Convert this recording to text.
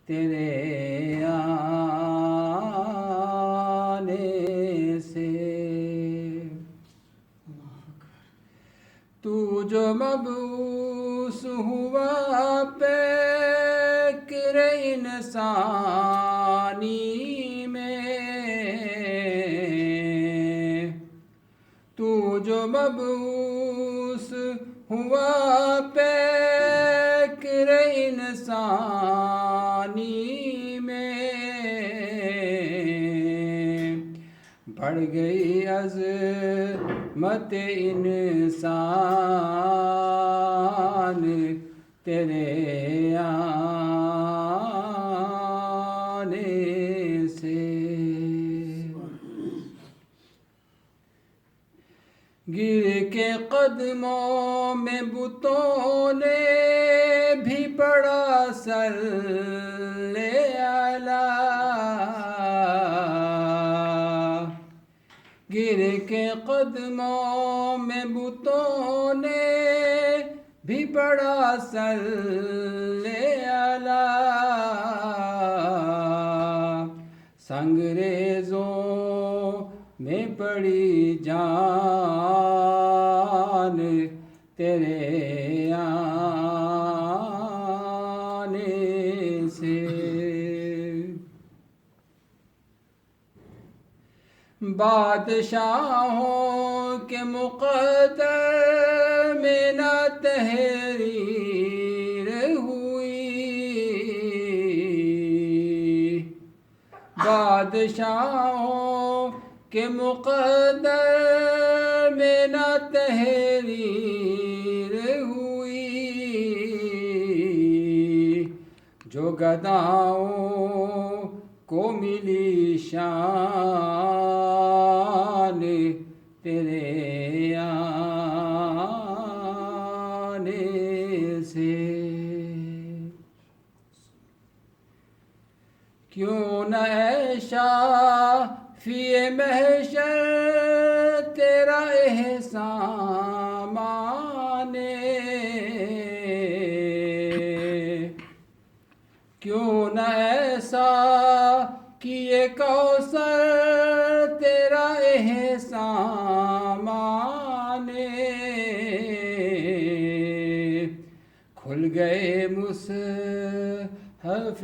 تیرے آنے سے۔ تو جو مبعوث ہوا پیکر انسانی میں، تو جو مبعوث ہوا پیکر انسانی میں، بڑھ گئی عظمت انسان تیرے آنے سے۔ گر کے قدموں میں بتوں نے بھی پڑا صلی علی، گر کے قدموں میں بتوں نے بھی پڑا صلی علی، سنگریزوں میں پڑی جان تیرے آنے سے۔ بادشاہوں کے مقدر میں نہ تحریر ہوئی، بادشاہوں کے مقدر میں نہ تحریر ہوئی، جو گداؤں کو ملی شان تیرے آنے سے۔ کیوں نہ اے شافی محشر تیرا احسان مانے، کیوں نہ ایسا کیے کوثر تیرا احسان مانے، کھل گئے مصحف